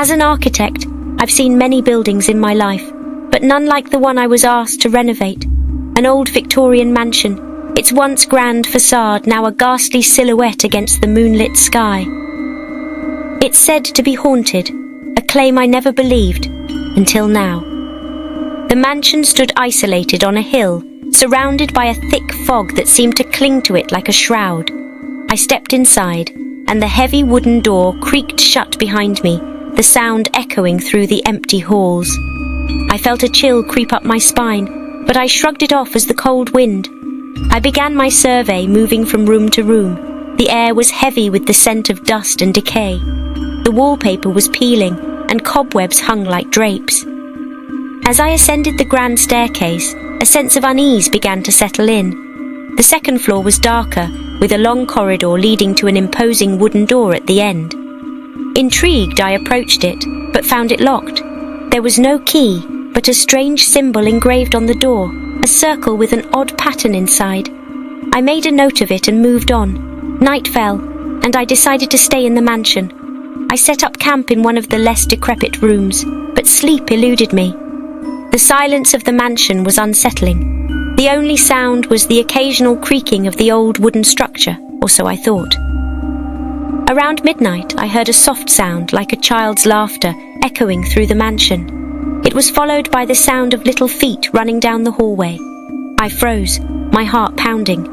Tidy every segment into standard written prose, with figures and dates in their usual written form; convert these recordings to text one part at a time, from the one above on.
As an architect, I've seen many buildings in my life, but none like the one I was asked to renovate. An old Victorian mansion, its once grand facade now a ghastly silhouette against the moonlit sky. It's said to be haunted, a claim I never believed, until now. The mansion stood isolated on a hill, surrounded by a thick fog that seemed to cling to it like a shroud. I stepped inside, and the heavy wooden door creaked shut behind me, the sound echoing through the empty halls. I felt a chill creep up my spine, but I shrugged it off as the cold wind. I began my survey, moving from room to room. The air was heavy with the scent of dust and decay. The wallpaper was peeling, and cobwebs hung like drapes. As I ascended the grand staircase, a sense of unease began to settle in. The second floor was darker, with a long corridor leading to an imposing wooden door at the end. Intrigued, I approached it, but found it locked. There was no key, but a strange symbol engraved on the door, a circle with an odd pattern inside. I made a note of it and moved on. Night fell, and I decided to stay in the mansion. I set up camp in one of the less decrepit rooms, but sleep eluded me. The silence of the mansion was unsettling. The only sound was the occasional creaking of the old wooden structure, or so I thought. Around midnight, I heard a soft sound like a child's laughter echoing through the mansion. It was followed by the sound of little feet running down the hallway. I froze, my heart pounding.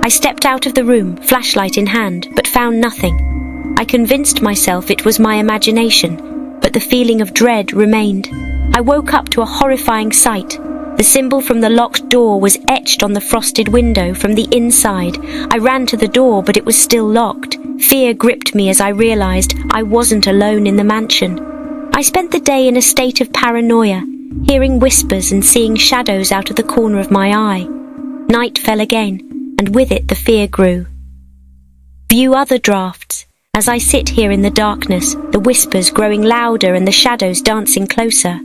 I stepped out of the room, flashlight in hand, but found nothing. I convinced myself it was my imagination, but the feeling of dread remained. I woke up to a horrifying sight. The symbol from the locked door was etched on the frosted window from the inside. I ran to the door, but it was still locked. Fear gripped me as I realized I wasn't alone in the mansion. I spent the day in a state of paranoia, hearing whispers and seeing shadows out of the corner of my eye. Night fell again, and with it the fear grew. View other drafts. As I sit here in the darkness, the whispers growing louder and the shadows dancing closer.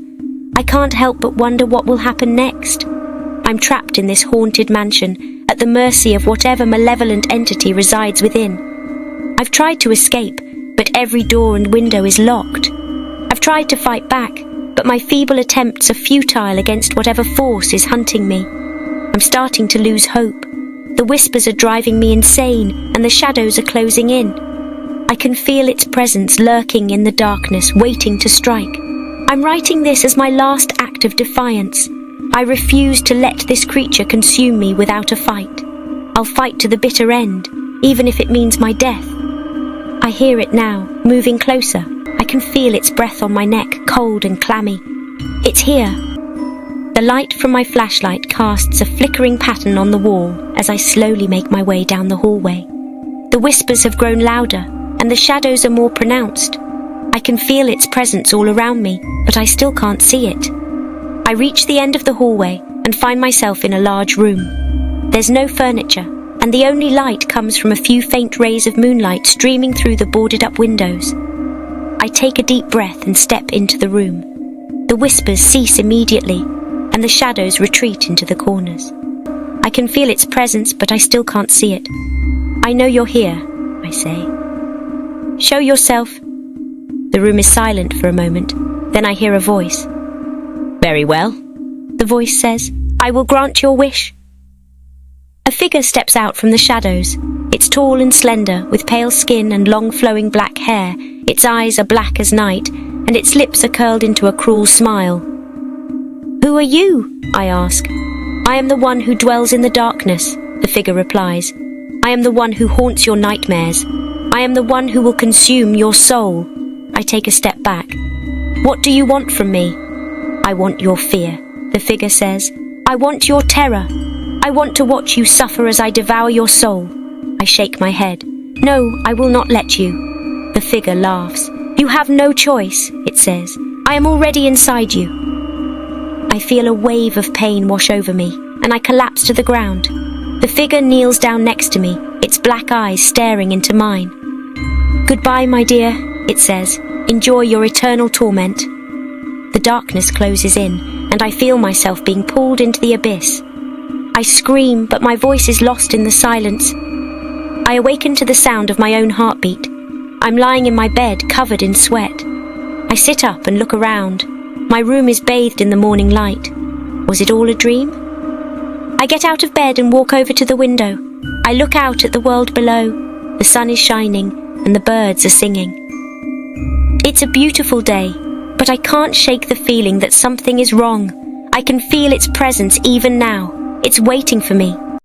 I can't help but wonder what will happen next. I'm trapped in this haunted mansion, at the mercy of whatever malevolent entity resides within. I've tried to escape, but every door and window is locked. I've tried to fight back, but my feeble attempts are futile against whatever force is hunting me. I'm starting to lose hope. The whispers are driving me insane, and the shadows are closing in. I can feel its presence lurking in the darkness, waiting to strike. I'm writing this as my last act of defiance. I refuse to let this creature consume me without a fight. I'll fight to the bitter end, even if it means my death. I hear it now, moving closer. I can feel its breath on my neck, cold and clammy. It's here. The light from my flashlight casts a flickering pattern on the wall as I slowly make my way down the hallway. The whispers have grown louder, and the shadows are more pronounced. I can feel its presence all around me, but I still can't see it. I reach the end of the hallway and find myself in a large room. There's no furniture, and the only light comes from a few faint rays of moonlight streaming through the boarded-up windows. I take a deep breath and step into the room. The whispers cease immediately, and the shadows retreat into the corners. I can feel its presence, but I still can't see it. I know you're here, I say. Show yourself. The room is silent for a moment. Then I hear a voice. Very well, the voice says. I will grant your wish. A figure steps out from the shadows. It's tall and slender, with pale skin and long flowing black hair. Its eyes are black as night, and its lips are curled into a cruel smile. Who are you? I ask. I am the one who dwells in the darkness, the figure replies. I am the one who haunts your nightmares. I am the one who will consume your soul. I take a step back. What do you want from me? I want your fear, the figure says. I want your terror. I want to watch you suffer as I devour your soul. I shake my head. No, I will not let you. The figure laughs. You have no choice, it says. I am already inside you. I feel a wave of pain wash over me, and I collapse to the ground. The figure kneels down next to me, its black eyes staring into mine. Goodbye, my dear, it says. Enjoy your eternal torment. The darkness closes in, and I feel myself being pulled into the abyss. I scream, but my voice is lost in the silence. I awaken to the sound of my own heartbeat. I'm lying in my bed, covered in sweat. I sit up and look around. My room is bathed in the morning light. Was it all a dream? I get out of bed and walk over to the window. I look out at the world below. The sun is shining and the birds are singing. It's a beautiful day, but I can't shake the feeling that something is wrong. I can feel its presence even now. It's waiting for me.